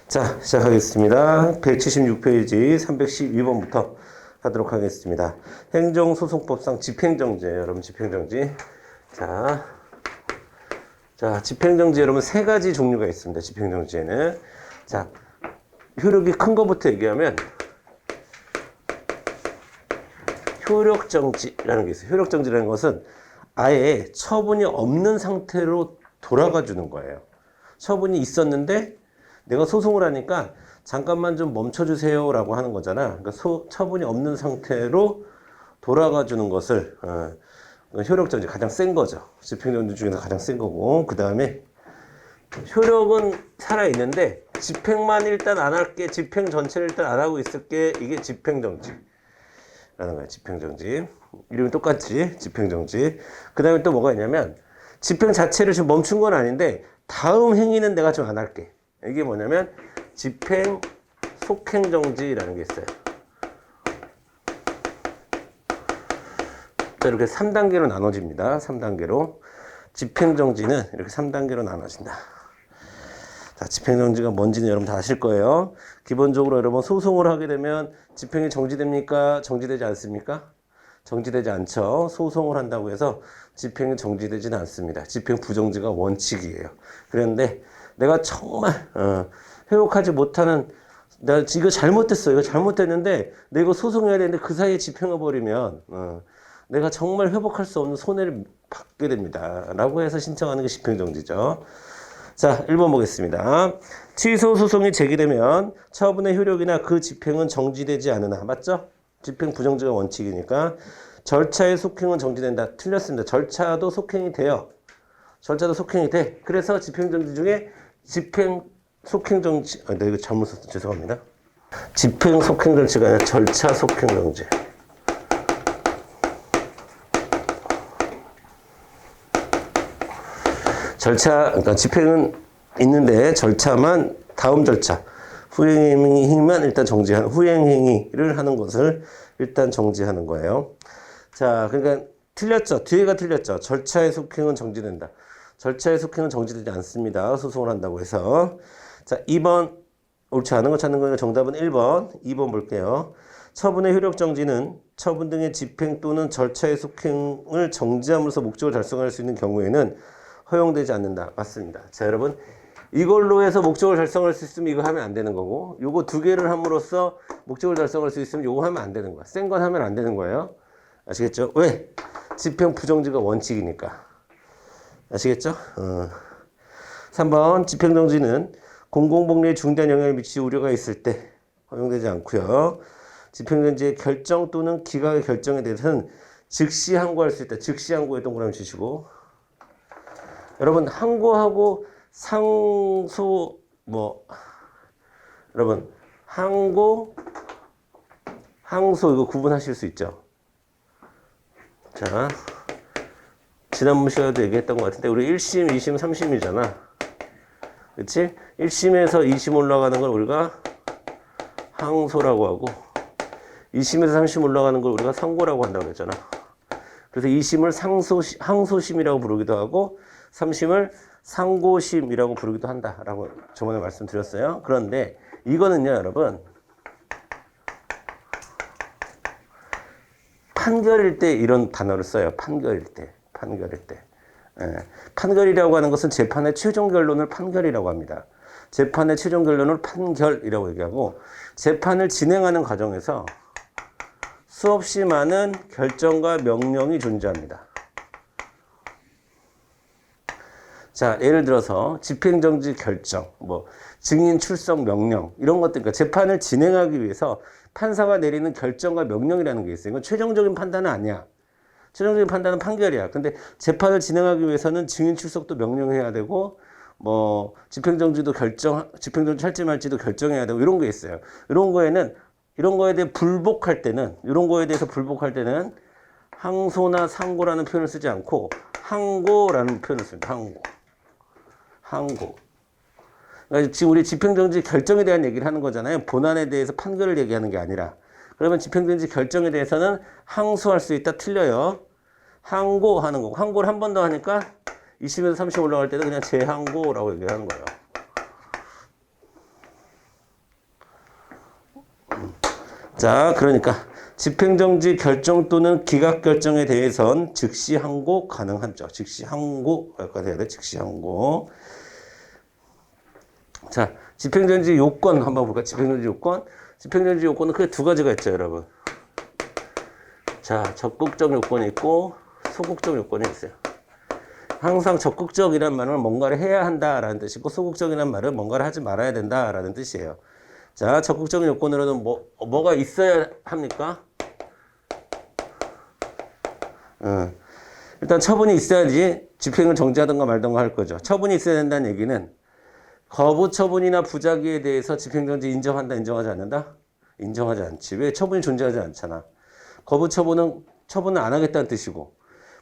자, 시작하겠습니다. 176페이지 312번부터 하도록 하겠습니다. 행정소송법상 집행정지, 여러분 집행정지. 자, 집행정지 여러분 세 가지 종류가 있습니다. 집행정지에는. 자, 효력이 큰 거부터 얘기하면 효력정지라는 게 있어요. 효력정지라는 것은 아예 처분이 없는 상태로 돌아가 주는 거예요. 처분이 있었는데 내가 소송을 하니까 잠깐만 좀 멈춰주세요 라고 하는 거잖아. 그러니까 처분이 없는 상태로 돌아가 주는 것을 효력정지 가장 센 거죠. 집행정지 중에서 가장 센 거고, 그 다음에 효력은 살아있는데 집행만 일단 안 할게, 집행 전체를 일단 안 하고 있을게, 이게 집행정지라는 거야. 집행정지 이름이 똑같지. 집행정지. 그 다음에 또 뭐가 있냐면 집행 자체를 지금 멈춘 건 아닌데 다음 행위는 내가 좀 안 할게, 이게 뭐냐면 집행 속행정지라는 게 있어요. 자, 이렇게 3단계로 나눠집니다. 3단계로. 집행정지는 이렇게 3단계로 나눠진다. 자, 집행정지가 뭔지는 여러분 다 아실 거예요. 기본적으로 여러분 소송을 하게 되면 집행이 정지됩니까? 정지되지 않습니까? 정지되지 않죠. 소송을 한다고 해서 집행이 정지되지는 않습니다. 집행 부정지가 원칙이에요. 그런데 내가 정말 회복하지 못하는, 내가 이거 잘못했어, 이거 잘못했는데 내가 이거 소송해야 되는데 그 사이에 집행해 버리면 내가 정말 회복할 수 없는 손해를 받게 됩니다 라고 해서 신청하는 게 집행정지죠. 자, 1번 보겠습니다. 취소 소송이 제기되면 처분의 효력이나 그 집행은 정지되지 않으나, 맞죠? 집행 부정지가 원칙이니까. 절차의 속행은 정지된다. 틀렸습니다. 절차도 속행이 돼요. 절차도 속행이 돼. 그래서 집행정지 중에 집행 속행정지, 나 이거 잘못 썼어. 죄송합니다. 집행 속행정지가 아니라 절차 속행정지. 절차, 그러니까 집행은 있는데 절차만, 다음 절차, 후행행위만 일단 정지하는, 후행행위를 하는 것을 일단 정지하는 거예요. 자, 그러니까 틀렸죠. 뒤에가 틀렸죠. 절차의 속행은 정지된다. 절차의 속행은 정지되지 않습니다. 소송을 한다고 해서. 자, 2번 옳지 않은 거 찾는 거니까 정답은 1번. 2번 볼게요. 처분의 효력정지는 처분 등의 집행 또는 절차의 속행을 정지함으로써 목적을 달성할 수 있는 경우에는 허용되지 않는다. 맞습니다. 자, 여러분 이걸로 해서 목적을 달성할 수 있으면 이거 하면 안 되는 거고, 요거 두 개를 함으로써 목적을 달성할 수 있으면 요거 하면 안 되는 거야. 센 건 하면 안 되는 거예요. 아시겠죠? 왜? 집행 부정지가 원칙이니까. 아시겠죠? 3번 집행정지는 공공복리에 중대한 영향을 미칠 우려가 있을 때 허용되지 않고요. 집행정지의 결정 또는 기각의 결정에 대해서는 즉시 항고할 수 있다. 즉시 항고에 동그라미 치시고, 여러분 항고하고 상소 여러분 항고 항소 이거 구분하실 수 있죠? 자, 지난번 시간에도 얘기했던 것 같은데 우리 1심, 2심, 3심이잖아. 그치? 1심에서 2심 올라가는 걸 우리가 항소라고 하고 2심에서 3심 올라가는 걸 우리가 상고라고 한다고 그랬잖아. 그래서 2심을 항소심이라고 부르기도 하고 3심을 상고심이라고 부르기도 한다라고 저번에 말씀드렸어요. 그런데 이거는요, 여러분 판결일 때 이런 단어를 써요. 판결일 때. 판결이라고 하는 것은 재판의 최종 결론을 판결이라고 합니다. 재판의 최종 결론을 판결이라고 얘기하고, 재판을 진행하는 과정에서 수없이 많은 결정과 명령이 존재합니다. 자, 예를 들어서 집행정지 결정, 증인 출석 명령, 이런 것들, 그러니까 재판을 진행하기 위해서 판사가 내리는 결정과 명령이라는 게 있어요. 이건 최종적인 판단은 아니야. 최종적인 판단은 판결이야. 근데 재판을 진행하기 위해서는 증인 출석도 명령해야 되고, 집행정지도 집행정지 할지 말지도 결정해야 되고, 이런 게 있어요. 이런 거에 대해 불복할 때는 항소나 상고라는 표현을 쓰지 않고 항고라는 표현을 씁니다. 항고. 그러니까 지금 우리 집행정지 결정에 대한 얘기를 하는 거잖아요. 본안에 대해서 판결을 얘기하는 게 아니라. 그러면 집행정지 결정에 대해서는 항소할 수 있다. 틀려요. 항고하는 거고, 항고를 한 번 더 하니까 20에서 30 올라갈 때도 그냥 재항고라고 얘기하는 거예요. 자, 그러니까 집행정지 결정 또는 기각 결정에 대해선 즉시 항고 가능하죠. 즉시 항고, 여기까지 해야 돼. 즉시 항고. 자, 집행정지 요건 한번 볼까? 집행정지 요건. 집행정지 요건은 크게 두 가지가 있죠, 여러분. 자, 적극적 요건이 있고 소극적 요건이 있어요. 항상 적극적이란 말은 뭔가를 해야 한다라는 뜻이고 소극적이란 말은 뭔가를 하지 말아야 된다라는 뜻이에요. 자, 적극적인 요건으로는 뭐가 있어야 합니까? 일단 처분이 있어야지 집행을 정지하든가 말든가 할 거죠. 처분이 있어야 된다는 얘기는 거부 처분이나 부작위에 대해서 집행정지 인정한다, 인정하지 않는다? 인정하지 않지. 왜? 처분이 존재하지 않잖아. 거부 처분은 처분을 안 하겠다는 뜻이고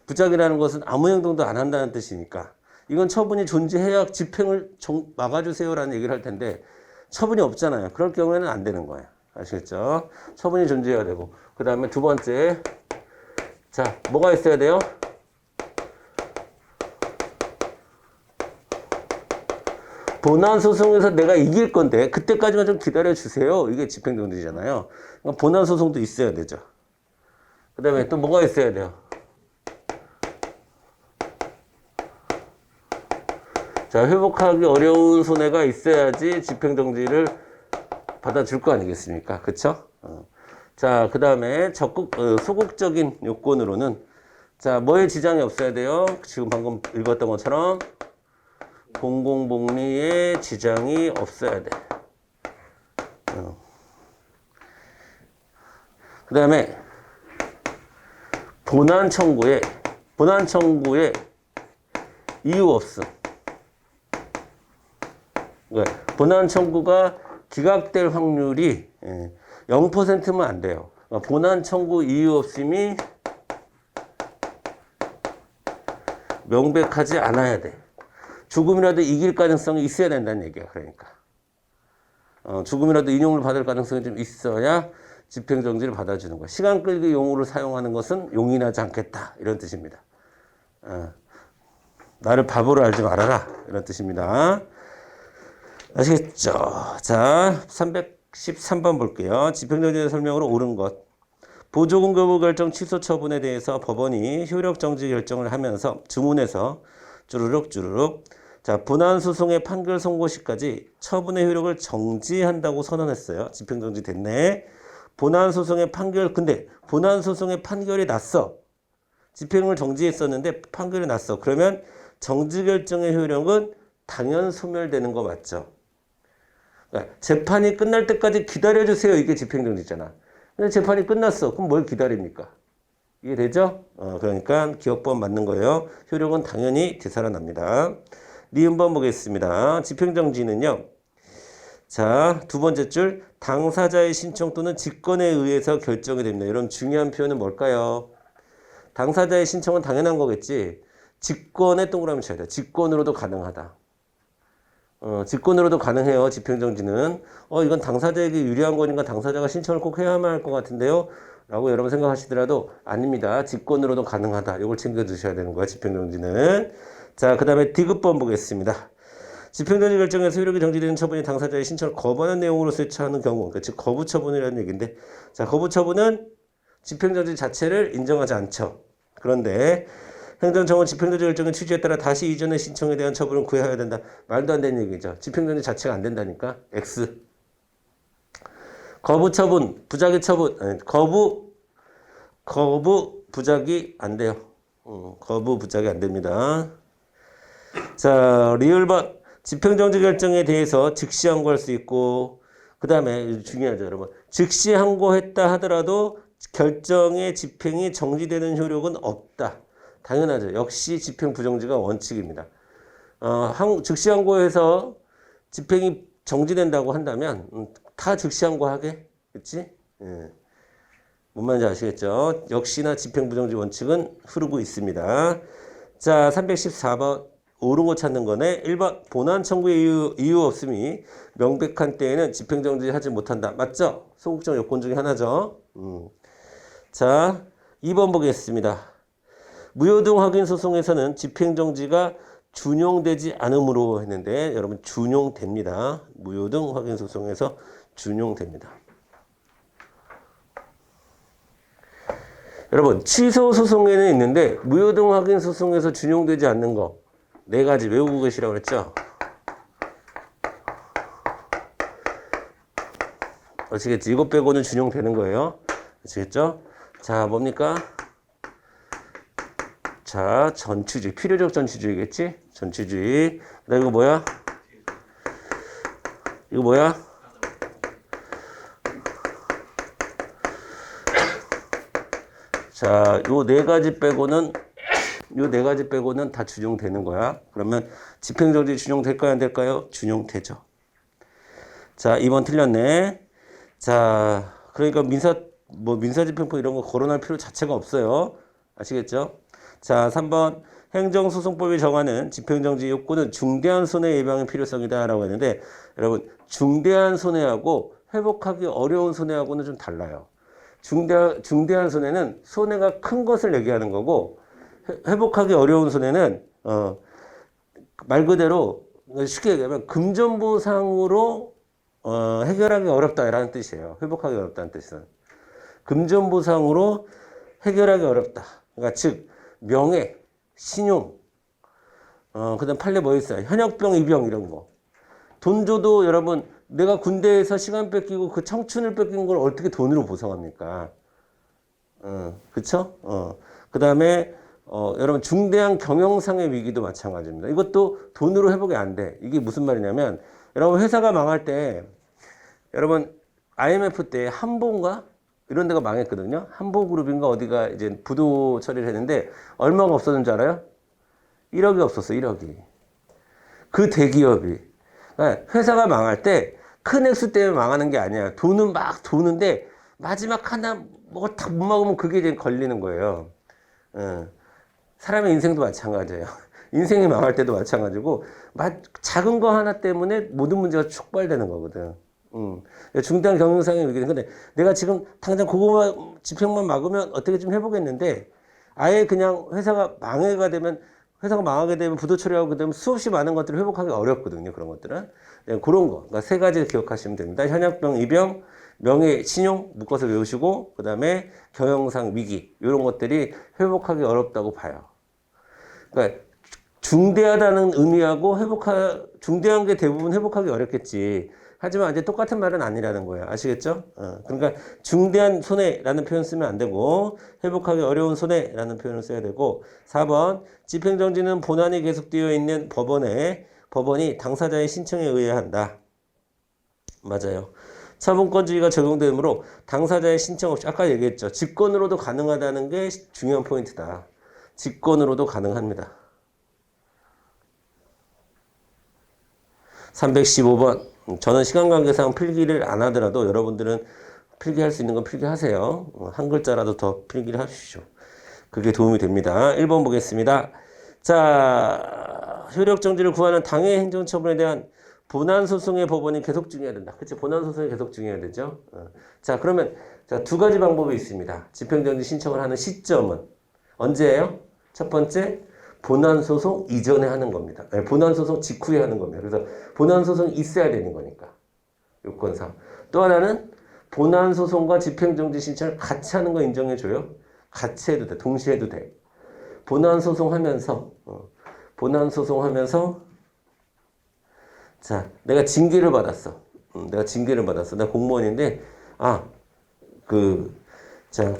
부작위라는 것은 아무 행동도 안 한다는 뜻이니까 이건 처분이 존재해야 집행을 막아주세요라는 얘기를 할 텐데 처분이 없잖아요. 그럴 경우에는 안 되는 거예요. 아시겠죠? 처분이 존재해야 되고 그 다음에 두 번째 자 뭐가 있어야 돼요? 본안소송에서 내가 이길 건데 그때까지만 좀 기다려주세요. 이게 집행정지잖아요. 그러니까 본안소송도 있어야 되죠. 그 다음에 또 뭐가 있어야 돼요? 자, 회복하기 어려운 손해가 있어야지 집행정지를 받아줄 거 아니겠습니까? 그쵸? 자, 그 다음에 소극적인 요건으로는 자, 뭐에 지장이 없어야 돼요? 지금 방금 읽었던 것처럼 공공복리에 지장이 없어야 돼. 그 다음에 본안 청구에 이유 없음. 그러니까 본안 청구가 기각될 확률이 0%면 안 돼요. 그러니까 본안 청구 이유 없음이 명백하지 않아야 돼. 죽음이라도 이길 가능성이 있어야 된다는 얘기야. 그러니까 죽음이라도 인용을 받을 가능성이 좀 있어야 집행정지를 받아주는 거야. 시간 끌기 용어를 사용하는 것은 용인하지 않겠다. 이런 뜻입니다. 나를 바보로 알지 말아라. 이런 뜻입니다. 아시겠죠? 자, 313번 볼게요. 집행정지의 설명으로 옳은 것. 보조금 거부 결정 취소 처분에 대해서 법원이 효력 정지 결정을 하면서 주문에서 주르륵 자, 본안소송의 판결 선고 시까지 처분의 효력을 정지한다고 선언했어요. 집행정지 됐네. 본안소송의 근데 본안소송의 판결이 났어. 집행을 정지했었는데 판결이 났어. 그러면 정지결정의 효력은 당연 소멸되는 거 맞죠? 그러니까 재판이 끝날 때까지 기다려주세요. 이게 집행정지잖아. 근데 재판이 끝났어. 그럼 뭘 기다립니까? 이해되죠? 그러니까 기억법 맞는 거예요. 효력은 당연히 되살아납니다. 니은번 보겠습니다. 집행정지는요. 자, 두 번째 줄 당사자의 신청 또는 직권에 의해서 결정이 됩니다. 이런 중요한 표현은 뭘까요? 당사자의 신청은 당연한 거겠지. 직권에 동그라미 쳐야 돼. 직권으로도 가능하다. 직권으로도 가능해요. 집행정지는. 이건 당사자에게 유리한 거니까 당사자가 신청을 꼭 해야만 할 것 같은데요. 라고 여러분 생각하시더라도 아닙니다. 직권으로도 가능하다. 이걸 챙겨주셔야 되는 거야. 집행정지는. 자, 그 다음에 디귿번 보겠습니다. 집행정지 결정에서 효력이 정지되는 처분이 당사자의 신청을 거부하는 내용으로 처하는 경우, 그러니까 즉 거부 처분이라는 얘기인데, 자, 거부 처분은 집행정지 자체를 인정하지 않죠. 그런데 행정청은 집행정지 결정의 취지에 따라 다시 이전의 신청에 대한 처분을 구해야 된다. 말도 안 되는 얘기죠. 집행정지 자체가 안 된다니까. X. 거부 처분, 부작위 처분, 아니, 거부 부작위 안 돼요. 거부 부작위 안 됩니다. 자, 리을번. 집행정지 결정에 대해서 즉시 항고할 수 있고, 그 다음에 중요하죠, 여러분. 즉시 항고했다 하더라도 결정의 집행이 정지되는 효력은 없다. 당연하죠. 역시 집행 부정지가 원칙입니다. 즉시 항고해서 집행이 정지된다고 한다면 다 즉시 항고하게, 그렇지? 예. 뭔 말인지 아시겠죠? 역시나 집행 부정지 원칙은 흐르고 있습니다. 자, 314번. 옳은 거 찾는 거네. 1번 본안 청구의 이유 없음이 명백한 때에는 집행정지 하지 못한다. 맞죠? 소극적 요건 중에 하나죠. 자, 2번 보겠습니다. 무효등 확인 소송에서는 집행정지가 준용되지 않으므로 했는데 여러분 준용됩니다. 무효등 확인 소송에서 준용됩니다. 여러분 취소 소송에는 있는데 무효등 확인 소송에서 준용되지 않는 거 네 가지 외우고 계시라고 그랬죠? 아시겠지? 이것 빼고는 준용되는 거예요. 아시겠죠? 자, 뭡니까? 자, 전치주의. 필요적 전치주의겠지? 전치주의. 그다음 이거 뭐야? 이거 뭐야? 자, 요 네 가지 빼고는 다 준용되는 거야. 그러면 집행정지 준용될까요? 안 될까요? 준용되죠. 자, 2번 틀렸네. 자, 그러니까 민사집행법 이런 거 거론할 필요 자체가 없어요. 아시겠죠? 자, 3번. 행정소송법이 정하는 집행정지 요건은 중대한 손해 예방의 필요성이다 라고 했는데, 여러분, 중대한 손해하고 회복하기 어려운 손해하고는 좀 달라요. 중대한 손해는 손해가 큰 것을 얘기하는 거고, 회복하기 어려운 손해는, 말 그대로 쉽게 얘기하면 금전보상으로 해결하기 어렵다라는 뜻이에요. 회복하기 어렵다는 뜻은. 금전보상으로 해결하기 어렵다. 그러니까 즉 명예, 신용, 그다음 판례 뭐 있어요? 현역병, 입영 이런 거. 돈 줘도 여러분 내가 군대에서 시간 뺏기고 그 청춘을 뺏긴 걸 어떻게 돈으로 보상합니까? 그쵸? 그다음에 여러분 중대한 경영상의 위기도 마찬가지입니다. 이것도 돈으로 회복이 안 돼. 이게 무슨 말이냐면 여러분 회사가 망할 때 여러분 IMF 때 한보인가 이런 데가 망했거든요. 한보그룹인가 어디가 이제 부도 처리를 했는데 얼마가 없었는지 알아요? 1억이 없었어. 1억이. 그 대기업이. 그러니까 회사가 망할 때 큰 액수 때문에 망하는 게 아니야. 돈은 막 도는데 마지막 하나 뭐 딱 못 막으면 그게 이제 걸리는 거예요. 사람의 인생도 마찬가지예요. 인생이 망할 때도 마찬가지고 작은 거 하나 때문에 모든 문제가 촉발되는 거거든. 중대한 경영상의 위기는 근데 내가 지금 당장 그거만 집행만 막으면 어떻게 좀 해보겠는데 아예 그냥 회사가 망하게 되면 부도 처리하고 그다음에 수없이 많은 것들을 회복하기 어렵거든요. 그런 것들은 그런 거. 그러니까 세 가지 기억하시면 됩니다. 현역병, 입영, 명예, 신용 묶어서 외우시고 그다음에 경영상 위기 이런 것들이 회복하기 어렵다고 봐요. 그러니까 중대하다는 의미하고 중대한 게 대부분 회복하기 어렵겠지. 하지만 이제 똑같은 말은 아니라는 거예요. 아시겠죠? 그러니까 중대한 손해라는 표현 쓰면 안 되고 회복하기 어려운 손해라는 표현을 써야 되고 4번 집행정지는 본안이 계속되어 있는 법원이 당사자의 신청에 의해야 한다. 맞아요. 차분권주의가 적용되므로 당사자의 신청 없이 아까 얘기했죠. 직권으로도 가능하다는 게 중요한 포인트다. 직권으로도 가능합니다. 315번. 저는 시간 관계상 필기를 안 하더라도 여러분들은 필기할 수 있는 건 필기하세요. 한 글자라도 더 필기를 하십시오. 그게 도움이 됩니다. 1번 보겠습니다. 자, 효력정지를 구하는 당해 행정처분에 대한 본안소송의 법원이 계속 중요해야 된다. 그치? 본안소송이 계속 중요해야 되죠. 자, 그러면 두 가지 방법이 있습니다. 집행정지 신청을 하는 시점은 언제예요? 첫 번째, 본안소송 이전에 하는 겁니다. 아니, 본안소송 직후에 하는 겁니다. 그래서 본안소송이 있어야 되는 거니까. 요건상. 또 하나는 본안소송과 집행정지 신청을 같이 하는 거 인정해줘요. 같이 해도 돼. 동시에 해도 돼. 본안소송 하면서 자, 내가 징계를 받았어. 나 공무원인데,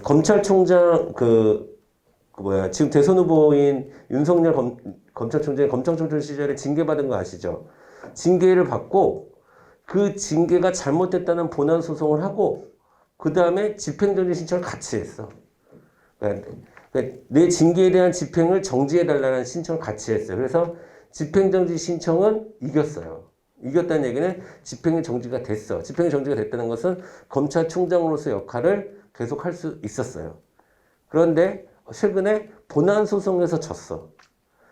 검찰총장, 지금 대선 후보인 윤석열 검찰총장이 검찰총장 시절에 징계받은 거 아시죠? 징계를 받고 그 징계가 잘못됐다는 본안 소송을 하고 그 다음에 집행정지 신청을 같이 했어. 그러니까 내 징계에 대한 집행을 정지해달라는 신청을 같이 했어요. 그래서 집행정지 신청은 이겼어요. 이겼다는 얘기는 집행이 정지가 됐어. 집행이 정지가 됐다는 것은 검찰총장으로서 역할을 계속 할 수 있었어요. 그런데 최근에 본안소송에서 졌어.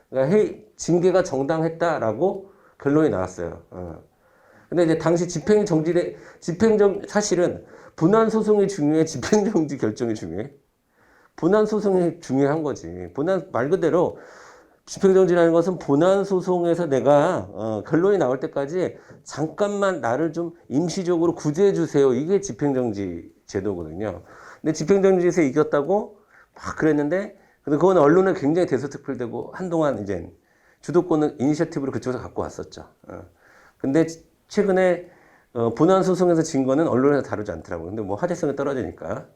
그러니까 징계가 정당했다라고 결론이 나왔어요. 근데 이제 당시 사실은 본안소송이 중요해, 집행정지 결정이 중요해? 본안소송이 중요한 거지. 말 그대로 집행정지라는 것은 본안소송에서 내가 결론이 나올 때까지 잠깐만 나를 좀 임시적으로 구제해 주세요. 이게 집행정지 제도거든요. 근데 집행정지에서 이겼다고 막 그랬는데, 근데 그건 언론에 굉장히 대서특필되고 한동안 이제 주도권은 이니셔티브를 그쪽에서 갖고 왔었죠. 근데 최근에 본안 소송에서 진 거는 언론에서 다루지 않더라고요. 근데 뭐 화제성이 떨어지니까.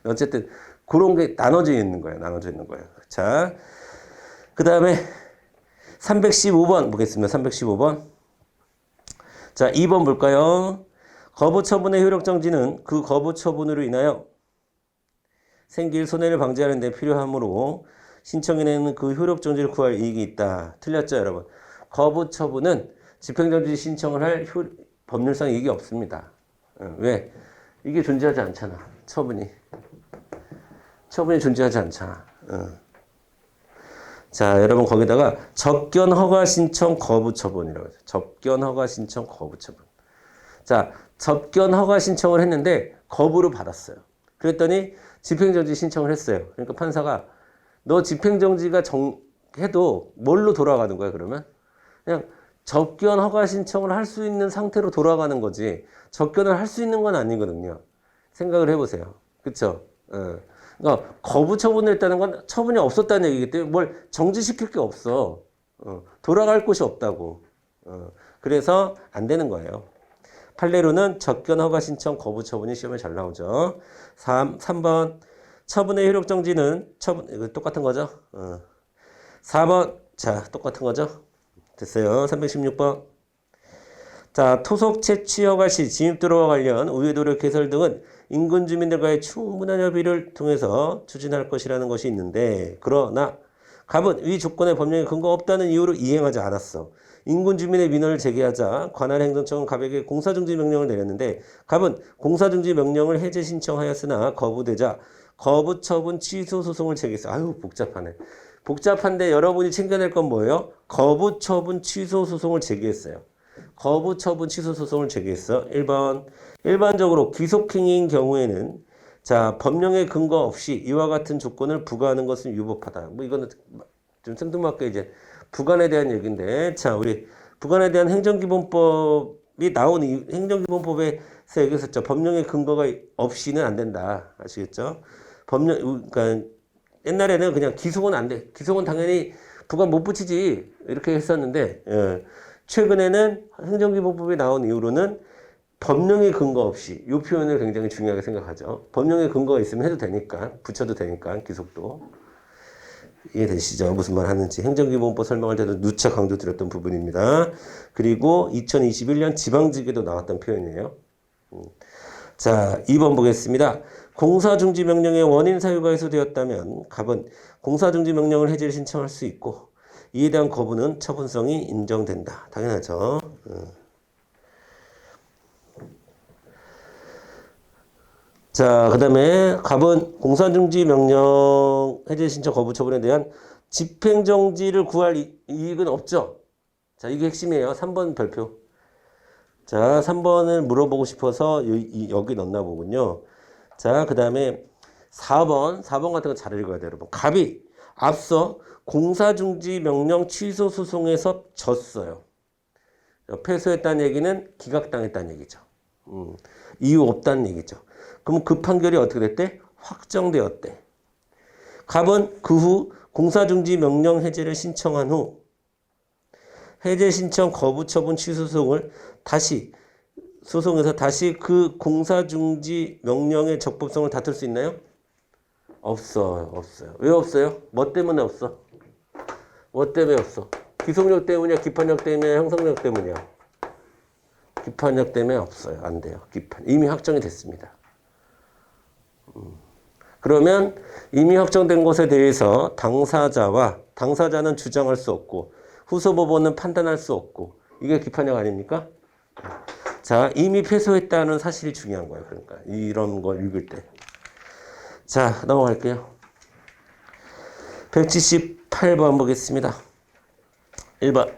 어쨌든 그런 게 나눠져 있는 거예요. 나눠져 있는 거예요. 자, 그 다음에 315번 보겠습니다. 315번. 자, 2번 볼까요? 거부 처분의 효력 정지는 그 거부 처분으로 인하여 생길 손해를 방지하는 데 필요하므로 신청인에는 그 효력 정지를 구할 이익이 있다. 틀렸죠, 여러분? 거부 처분은 집행정지 신청을 할 법률상 이익이 없습니다. 왜? 이게 존재하지 않잖아. 처분이 존재하지 않잖아. 자, 여러분 거기다가 접견 허가 신청 거부 처분이라고 해서 접견 허가 신청 거부 처분. 자, 접견 허가 신청을 했는데 거부를 받았어요. 그랬더니 집행정지 신청을 했어요. 그러니까 판사가 너 집행정지가 해도 뭘로 돌아가는 거야, 그러면? 그냥 접견 허가 신청을 할 수 있는 상태로 돌아가는 거지. 접견을 할 수 있는 건 아니거든요. 생각을 해보세요. 그쵸? 그러니까 거부 처분을 했다는 건 처분이 없었다는 얘기이기 때문에 뭘 정지시킬 게 없어. 돌아갈 곳이 없다고. 그래서 안 되는 거예요. 판례로는 접견 허가 신청 거부 처분이 시험에 잘 나오죠. 3번 처분의 효력 정지는 이거 똑같은 거죠. 4번 자 똑같은 거죠. 됐어요. 316번. 자, 토속 채취 허가 시 진입도로와 관련 우회도로 개설 등은 인근 주민들과의 충분한 협의를 통해서 추진할 것이라는 것이 있는데, 그러나 갑은 위 조건에 법령에 근거 없다는 이유로 이행하지 않았어. 인근 주민의 민원을 제기하자 관할 행정청은 갑에게 공사중지 명령을 내렸는데, 갑은 공사중지 명령을 해제 신청하였으나 거부되자 거부 처분 취소 소송을 제기했어. 아유, 복잡하네. 복잡한데 여러분이 챙겨야 될 건 뭐예요? 거부 처분 취소 소송을 제기했어요. 거부 처분 취소 소송을 제기했어. 1번. 일반적으로 귀속행위인 경우에는 자, 법령의 근거 없이 이와 같은 조건을 부과하는 것은 유법하다. 뭐 이거는 좀 생뚱맞게 이제 부관에 대한 얘기인데, 자, 우리 부관에 대한 행정기본법이 나온 행정기본법에서 얘기했었죠. 법령의 근거가 없이는 안 된다. 아시겠죠? 그러니까 옛날에는 그냥 기속은 안 돼. 기속은 당연히 부관 못 붙이지. 이렇게 했었는데, 최근에는 행정기본법이 나온 이후로는 법령의 근거 없이, 이 표현을 굉장히 중요하게 생각하죠. 법령의 근거가 있으면 해도 되니까, 붙여도 되니까, 기속도. 이해되시죠? 무슨 말 하는지. 행정기본법 설명할 때도 누차 강조드렸던 부분입니다. 그리고 2021년 지방직에도 나왔던 표현이에요. 자, 2번 보겠습니다. 공사중지 명령의 원인 사유가 해소되었다면 갑은 공사중지 명령을 해제를 신청할 수 있고, 이에 대한 거부는 처분성이 인정된다. 당연하죠. 자, 그 다음에 갑은 공사중지 명령 해제 신청 거부 처분에 대한 집행정지를 구할 이익은 없죠. 자, 이게 핵심이에요. 3번 별표. 자, 3번을 물어보고 싶어서 여기 넣나 보군요. 자, 그 다음에 4번 같은 거 잘 읽어야 돼요, 여러분. 갑이 앞서 공사중지 명령 취소 소송에서 졌어요. 패소했다는 얘기는 기각당했다는 얘기죠. 이유 없다는 얘기죠. 그럼 그 판결이 어떻게 됐대? 확정되었대. 갑은 그 후 공사중지 명령 해제를 신청한 후 해제 신청 거부 처분 취소 소송에서 다시 그 공사중지 명령의 적법성을 다툴 수 있나요? 없어요. 왜 없어요? 뭐 때문에 없어? 뭐 때문에 없어? 기속력 때문이야? 기판력 때문이야? 형성력 때문이야? 기판력 때문에 없어요. 안 돼요. 이미 확정이 됐습니다. 그러면 이미 확정된 것에 대해서 당사자는 주장할 수 없고 후소법원은 판단할 수 없고, 이게 기판력 아닙니까? 자, 이미 패소했다는 사실이 중요한 거예요. 그러니까 이런 걸 읽을 때. 자, 넘어갈게요. 178번 보겠습니다. 1번.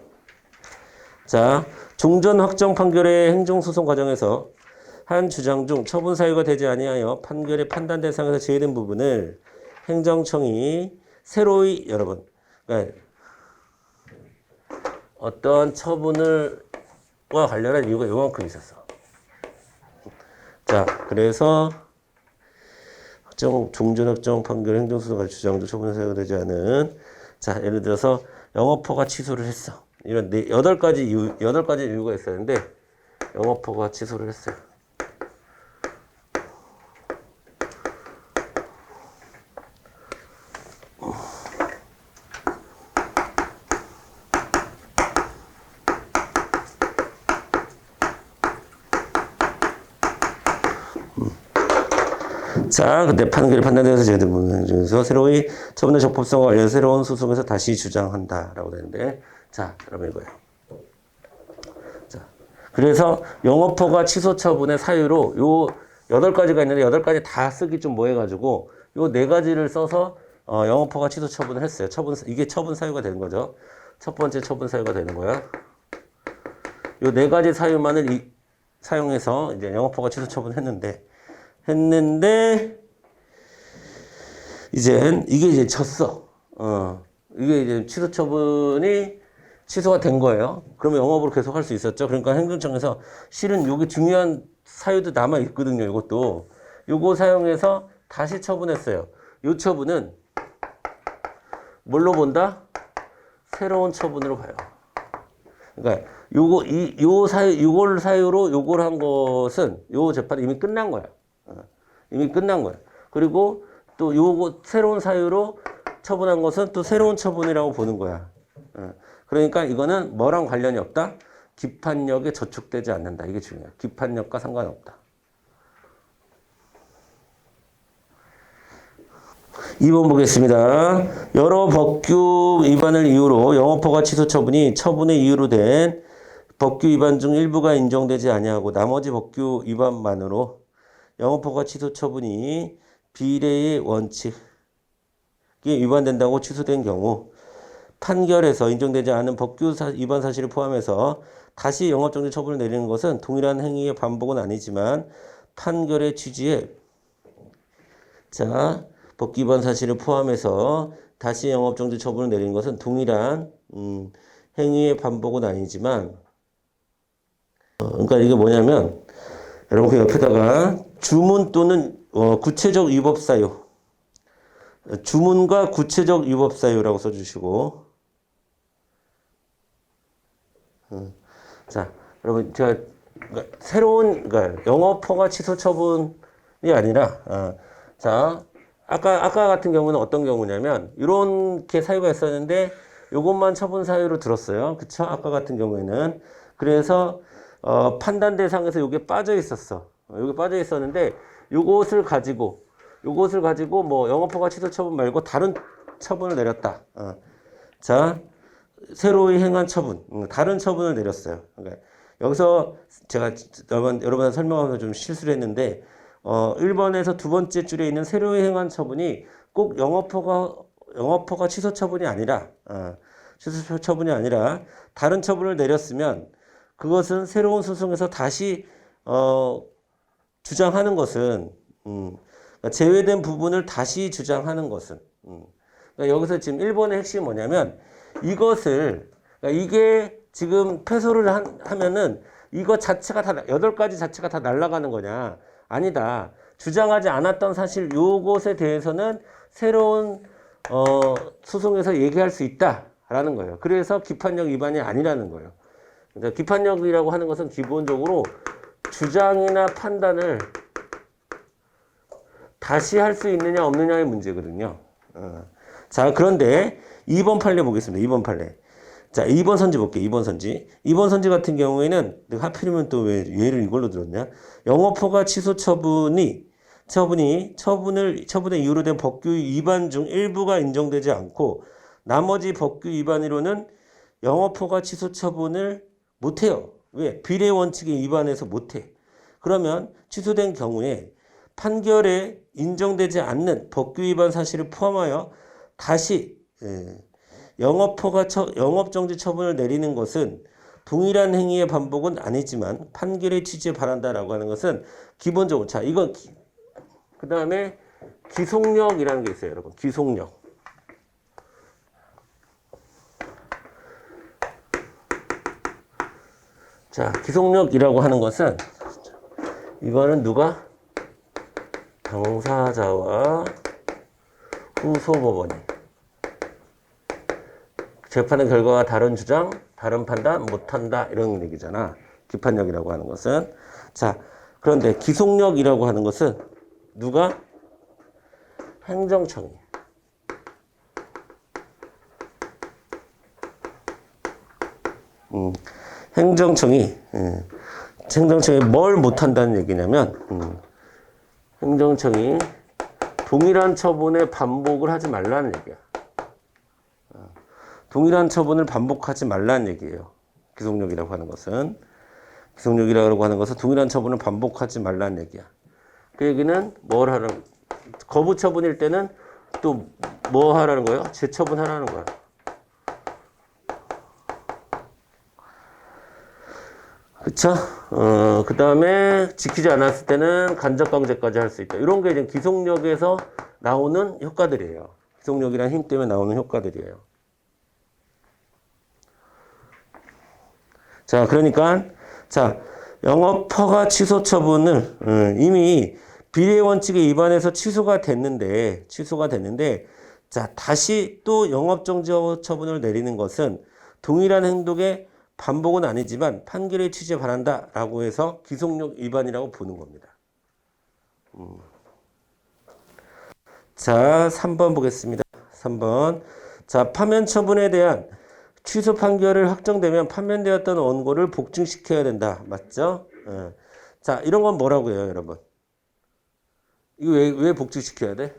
자, 종전 확정 판결의 행정소송 과정에서 한 주장 중 처분 사유가 되지 아니하여 판결의 판단 대상에서 제외된 부분을 행정청이 새로이, 여러분, 그러니까 어떤 처분과 관련한 이유가 요만큼 있었어. 자, 그래서 종전확정 판결 행정소송과 주장도 처분 사유가 되지 않은 자 예를 들어서 영업허가 취소를 했어. 이런 8가지 이유가 있었는데 영업허가 취소를 했어요. 자, 그때 판결이 판단되어서 제외된 중에서 새로이 처분의 적법성과 관련 새로운 소송에서 다시 주장한다라고 되는데, 자, 여러분 이거예요. 자, 그래서 영업허가 취소 처분의 사유로 요 8가지가 있는데 8가지 다 쓰기 좀 뭐해가지고 요 4가지를 써서 영업허가 취소 처분을 했어요. 이게 처분 사유가 되는 거죠. 첫 번째 처분 사유가 되는 거야. 요 4가지 사유만을 사용해서 이제 영업허가 취소 처분했는데 이게 이제 졌어. 이게 이제 취소 처분이 취소가 된 거예요. 그러면 영업으로 계속 할 수 있었죠. 그러니까 행정청에서 실은 요게 중요한 사유도 남아 있거든요. 이것도. 요거 사용해서 다시 처분했어요. 요 처분은 뭘로 본다? 새로운 처분으로 봐요. 그러니까 요걸 사유로 요걸 한 것은 요 재판이 이미 끝난 거야. 이미 끝난 거야. 그리고 또 요거 새로운 사유로 처분한 것은 또 새로운 처분이라고 보는 거야. 그러니까 이거는 뭐랑 관련이 없다? 기판력에 저촉되지 않는다. 이게 중요해요. 기판력과 상관없다. 2번 보겠습니다. 여러 법규 위반을 이유로 영업허가 취소 처분이 처분의 이유로 된 법규 위반 중 일부가 인정되지 아니하고 나머지 법규 위반만으로 영업허가 취소 처분이 비례의 원칙에 위반된다고 취소된 경우 판결에서 인정되지 않은 법규 위반 사실을 포함해서 다시 영업정지 처분을 내리는 것은 동일한 행위의 반복은 아니지만 판결의 취지에 자 법규 위반 사실을 포함해서 다시 영업정지 처분을 내리는 것은 동일한 행위의 반복은 아니지만 그러니까 이게 뭐냐면 여러분 그 옆에다가 주문 또는 구체적 위법 사유 주문과 구체적 위법 사유라고 써주시고 자 여러분 제가 그러니까 영업허가 취소 처분이 아니라 자 아까 같은 경우는 어떤 경우냐면 이렇게 사유가 있었는데 요것만 처분 사유로 들었어요. 그쵸? 아까 같은 경우에는 그래서 판단 대상에서 요게 빠져 있었어. 요게 빠져 있었는데 요것을 가지고 뭐 영업허가 취소 처분 말고 다른 처분을 내렸다. 자, 새로이 행한 처분, 다른 처분을 내렸어요. 그러니까 여기서 제가 여러분한테 설명하면서 좀 실수를 했는데 1번에서 두 번째 줄에 있는 새로이 행한 처분이 꼭 영업허가 취소 처분이 아니라 취소 처분이 아니라 다른 처분을 내렸으면 그것은 새로운 소송에서 다시 주장하는 것은 그러니까 제외된 부분을 다시 주장하는 것은 그러니까 여기서 지금 1번의 핵심이 뭐냐면 이것을 그러니까 이게 지금 패소를 하면은 이거 자체가 다 8가지 자체가 다 날아가는 거냐? 아니다. 주장하지 않았던 사실 요것에 대해서는 새로운 소송에서 얘기할 수 있다라는 거예요. 그래서 기판력 위반이 아니라는 거예요. 그러니까 기판력이라고 하는 것은 기본적으로 주장이나 판단을 다시 할 수 있느냐 없느냐의 문제거든요. 자, 그런데 2번 판례 보겠습니다. 2번 판례. 자, 2번 선지 볼게요. 2번 선지. 2번 선지 같은 경우에는 내가 하필이면 또 왜 얘를 이걸로 들었냐? 영업허가 취소 처분의 이유로 된 법규 위반 중 일부가 인정되지 않고 나머지 법규 위반으로는 영업허가 취소 처분을 못해요. 왜? 비례 원칙에 위반해서 못해. 그러면 취소된 경우에 판결에 인정되지 않는 법규 위반 사실을 포함하여 다시 영업정지 처분을 내리는 것은 동일한 행위의 반복은 아니지만 판결의 취지에 바란다라고 하는 것은 기본적으로 자 이건 그 다음에 기속력이라는 게 있어요, 여러분. 기속력. 자, 기속력이라고 하는 것은 이거는 누가 당사자와 후소법원이 재판의 결과와 다른 주장, 다른 판단 못한다 이런 얘기잖아. 기판력이라고 하는 것은. 자, 그런데 기속력이라고 하는 것은 누가? 행정청이. 행정청이 뭘 못한다는 얘기냐면 행정청이 동일한 처분의 반복을 하지 말라는 얘기야. 동일한 처분을 반복하지 말라는 얘기예요. 기속력이라고 하는 것은. 기속력이라고 하는 것은 동일한 처분을 반복하지 말라는 얘기야. 그 얘기는 뭘 하라는, 거부 처분일 때는 또 뭐 하라는 거예요? 재처분하라는 거야. 그쵸? 그 다음에 지키지 않았을 때는 간접강제까지 할 수 있다. 이런 게 이제 기속력에서 나오는 효과들이에요. 기속력이라는 힘 때문에 나오는 효과들이에요. 자, 그러니까, 자, 영업 허가 취소 처분을, 이미 비례 원칙에 위반해서 취소가 됐는데, 자, 다시 또 영업 정지 처분을 내리는 것은 동일한 행동의 반복은 아니지만 판결의 취지에 반한다 라고 해서 기속력 위반이라고 보는 겁니다. 자, 3번 보겠습니다. 3번. 자, 파면 처분에 대한 취소 판결을 확정되면 파면되었던 원고를 복증시켜야 된다. 맞죠? 자, 이런 건 뭐라고 해요, 여러분? 이거 왜 복증시켜야 돼?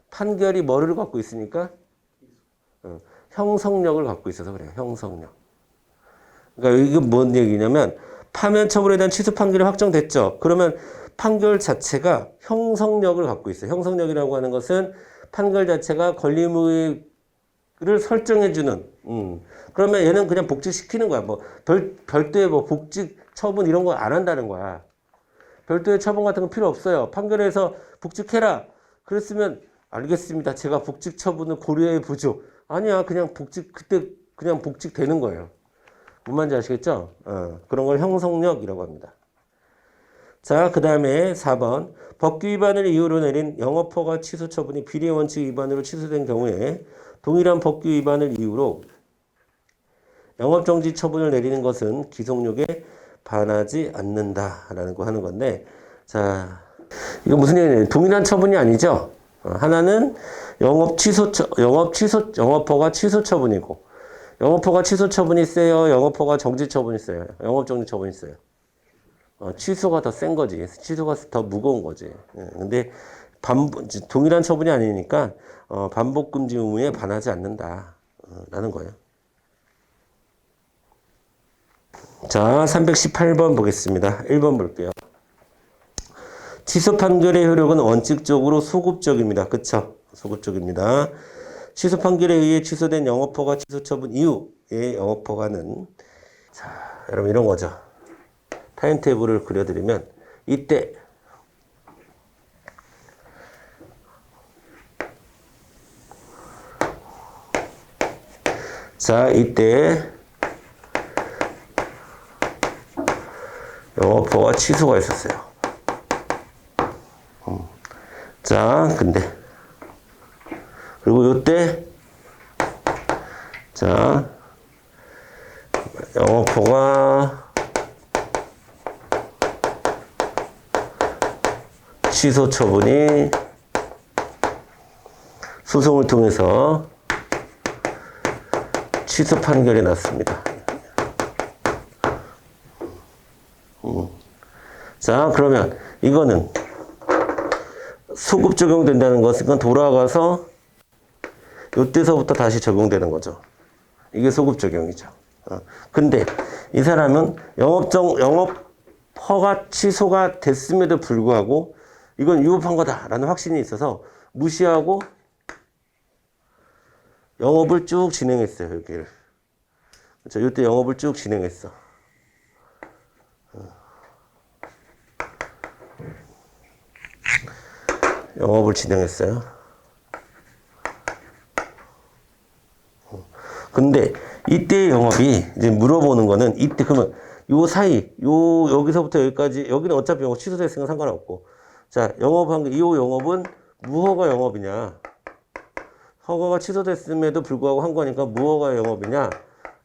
판결이 뭐를 갖고 있으니까? 형성력을 갖고 있어서 그래요. 형성력. 그러니까 이게 뭔 얘기냐면 파면 처분에 대한 취소 판결이 확정됐죠. 그러면 판결 자체가 형성력을 갖고 있어요. 형성력이라고 하는 것은 판결 자체가 권리무효를 설정해주는. 그러면 얘는 그냥 복직시키는 거야. 뭐 별도의 뭐 복직 처분 이런 거 안 한다는 거야. 별도의 처분 같은 거 필요 없어요. 판결에서 복직해라. 그랬으면 알겠습니다. 제가 복직 처분을 고려해 보죠. 아니야. 그냥 그때 그냥 복직되는 거예요. 뭔 말인지 아시겠죠? 그런 걸 형성력이라고 합니다. 자, 그 다음에 4번. 법규 위반을 이유로 내린 영업허가 취소 처분이 비례 원칙 위반으로 취소된 경우에 동일한 법규 위반을 이유로 영업정지 처분을 내리는 것은 기속력에 반하지 않는다라는 거 하는 건데, 자, 이거 무슨 얘기냐면 동일한 처분이 아니죠. 하나는 영업허가 취소 처분이고, 영업허가 취소 처분이 세요? 영업허가 정지 처분이 세요? 영업정지 처분이 세요? 취소가 더 센 거지. 취소가 더 무거운 거지. 근데 동일한 처분이 아니니까 반복금지 의무에 반하지 않는다. 라는 거예요. 자, 318번 보겠습니다. 1번 볼게요. 취소 판결의 효력은 원칙적으로 소급적입니다. 그쵸? 소급적입니다. 취소 판결에 의해 취소된 영업허가 취소 처분 이후의 영업허가는, 자, 여러분 이런 거죠. 타임테이블을 그려드리면 이때 자, 이때 영업허가 취소가 있었어요. 자, 근데 그리고 요때 자, 영업허가 취소 처분이 소송을 통해서 취소 판결이 났습니다. 자, 그러면 이거는 소급 적용된다는 것은 돌아가서 이때서부터 다시 적용되는 거죠. 이게 소급 적용이죠. 근데 이 사람은 영업허가 취소가 됐음에도 불구하고 이건 위법한 거다라는 확신이 있어서 무시하고 영업을 쭉 진행했어요. 여기를. 그렇죠. 이때 영업을 쭉 진행했어. 영업을 진행했어요. 근데 이때 영업이 이제 물어보는 거는 이때 그러면 요 사이 여기서부터 여기까지 여기는 어차피 영업 취소됐으니까 상관없고 자, 영업한 게, 2호 영업은 무허가 영업이냐? 허가가 취소됐음에도 불구하고 한 거니까 무허가 영업이냐?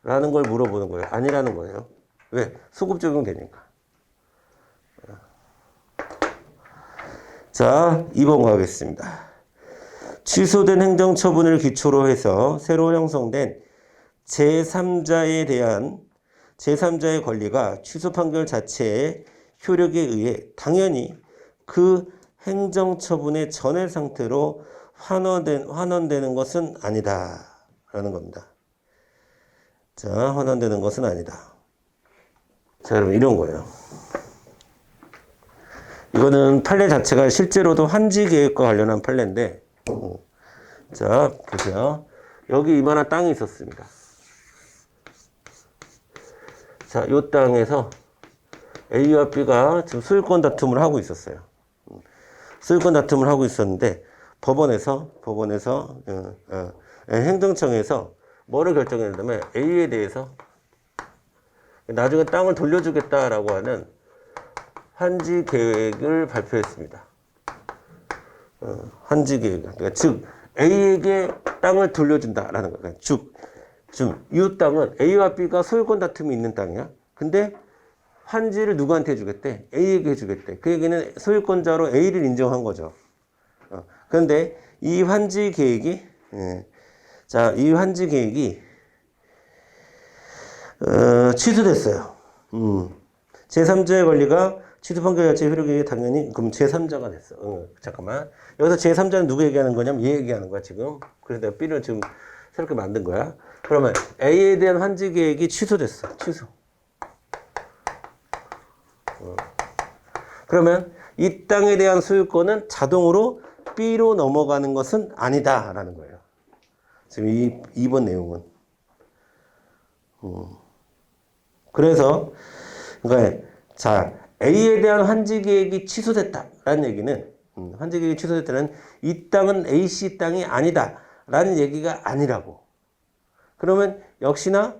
라는 걸 물어보는 거예요. 아니라는 거예요. 왜? 소급 적용되니까. 자, 2번 가겠습니다. 취소된 행정처분을 기초로 해서 새로 형성된 제3자의 권리가 취소 판결 자체의 효력에 의해 당연히 그 행정처분의 전해 상태로 환원되는 것은 아니다. 라는 겁니다. 자, 환원되는 것은 아니다. 자, 여러분, 이런 거예요. 이거는 판례 자체가 실제로도 환지 계획과 관련한 판례인데, 자, 보세요. 여기 이만한 땅이 있었습니다. 자, 이 땅에서 A와 B가 지금 소유권 다툼을 하고 있었어요. 소유권 다툼을 하고 있었는데, 법원에서 행정청에서 뭐를 결정했냐면 A에 대해서 나중에 땅을 돌려주겠다라고 하는 환지 계획을 발표했습니다. 환지 계획. 그러니까 즉 A에게 땅을 돌려준다라는 거예요. 이 땅은 A와 B가 소유권 다툼이 있는 땅이야. 근데 환지를 누구한테 해주겠대? A에게 해주겠대. 그 얘기는 소유권자로 A를 인정한 거죠. 그런데 이 환지 계획이 취소됐어요. 제3자의 권리가 취소 판결 자체의 효력이 당연히 그럼 제3자가 됐어. 잠깐만. 여기서 제3자는 누구 얘기하는 거냐면 얘 얘기하는 거야 지금. 그래서 내가 B를 지금 새롭게 만든 거야. 그러면 A에 대한 환지 계획이 취소됐어. 취소. 그러면 이 땅에 대한 소유권은 자동으로 B로 넘어가는 것은 아니다라는 거예요. 지금 2번 내용은. 그래서 그러니까 자, A에 대한 환지 계획이 취소됐다라는 얘기는 환지 계획이 취소됐다는 이 땅은 A씨 땅이 아니다라는 얘기가 아니라고. 그러면 역시나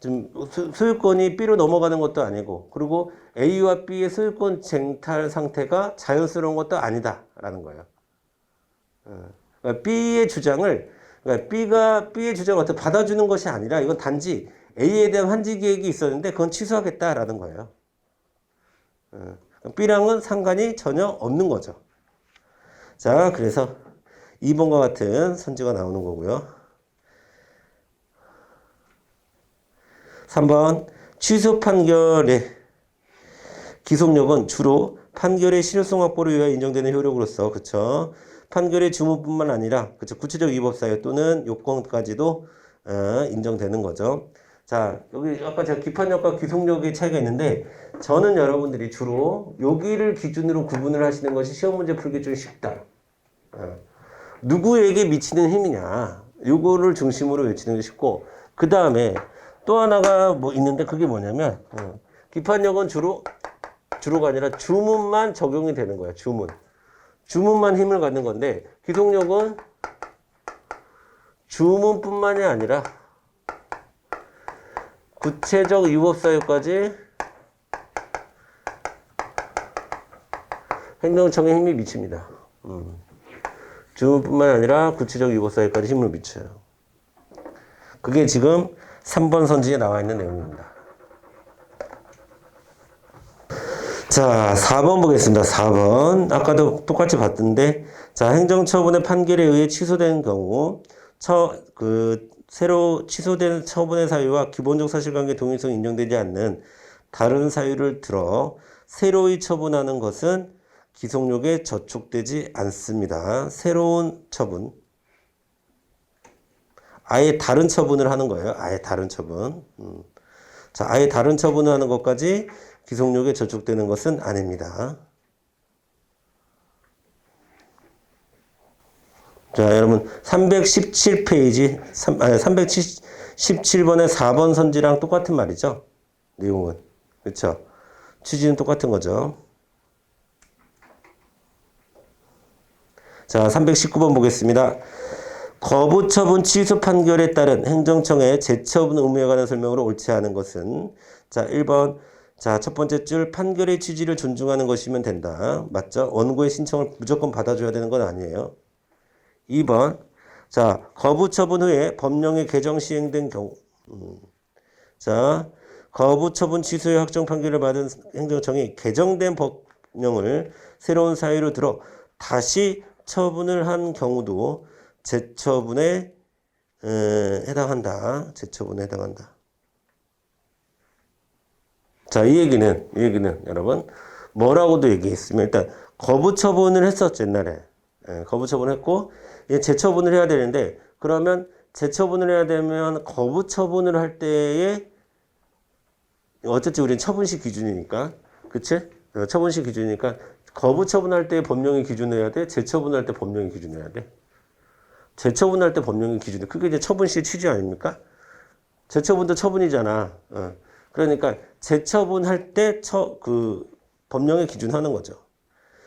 좀 소유권이 B로 넘어가는 것도 아니고, 그리고 A와 B의 소유권 쟁탈 상태가 자연스러운 것도 아니다라는 거예요. 그러니까 B의 주장을 B의 주장을 어떻게 받아주는 것이 아니라 이건 단지 A에 대한 환지 계획이 있었는데 그건 취소하겠다라는 거예요. B랑은 상관이 전혀 없는 거죠. 자, 그래서 2번과 같은 선지가 나오는 거고요. 3번 취소 판결의 기속력은 주로 판결의 실효성 확보를 위하여 인정되는 효력으로서, 그쵸? 판결의 주문뿐만 아니라, 그쵸? 구체적 위법 사유 또는 요건까지도 인정되는 거죠. 자, 여기 아까 제가 기판력과 기속력의 차이가 있는데, 저는 여러분들이 주로 여기를 기준으로 구분을 하시는 것이 시험 문제 풀기 좀 쉽다. 누구에게 미치는 힘이냐, 요거를 중심으로 외치는 게 쉽고, 그 다음에 또 하나가 뭐 있는데 그게 뭐냐면 기판력은 주로가 아니라 주문만 적용이 되는 거야. 주문만 힘을 갖는 건데, 기속력은 주문뿐만이 아니라 구체적 위법 사유까지 행정청에 힘이 미칩니다. 주문뿐만 아니라 구체적 위법 사유까지 힘을 미쳐요. 그게 지금 3번 선지에 나와 있는 내용입니다. 자, 4번 보겠습니다. 4번. 아까도 똑같이 봤던데, 자, 행정처분의 판결에 의해 취소된 경우, 새로 취소된 처분의 사유와 기본적 사실관계 동일성이 인정되지 않는 다른 사유를 들어 새로이 처분하는 것은 기속력에 저촉되지 않습니다. 새로운 처분. 아예 다른 처분을 하는 거예요. 아예 다른 처분. 자, 아예 다른 처분을 하는 것까지 기속력에 저촉되는 것은 아닙니다. 자, 여러분 317페이지 317번의 4번 선지랑 똑같은 말이죠. 내용은. 그렇죠? 취지는 똑같은 거죠. 자, 319번 보겠습니다. 거부처분 취소 판결에 따른 행정청의 재처분 의무에 관한 설명으로 옳지 않은 것은, 자, 1번 자, 첫 번째 줄 판결의 취지를 존중하는 것이면 된다. 맞죠? 원고의 신청을 무조건 받아줘야 되는 건 아니에요. 2번. 자, 거부 처분 후에 법령의 개정 시행된 경우. 자, 거부 처분 취소의 확정 판결을 받은 행정청이 개정된 법령을 새로운 사유로 들어 다시 처분을 한 경우도 재처분에 해당한다. 재처분에 해당한다. 자, 이 얘기는 여러분 뭐라고도 얘기했으면 일단 거부 처분을 했었죠, 옛날에. 거부 처분을 했고 이제 재처분을 해야 되는데 그러면 재처분을 해야 되면 거부 처분을 할 때에 어쨌든 우리는 처분시 기준이니까 그치? 처분시 기준이니까 거부 처분할 때 법령이 기준해야 돼? 재처분할 때 법령이 기준해야 돼? 재처분할 때 법령이 기준해. 그게 이제 처분시의 취지 아닙니까? 재처분도 처분이잖아. 그러니까 재처분할 때 법령에 기준하는 거죠.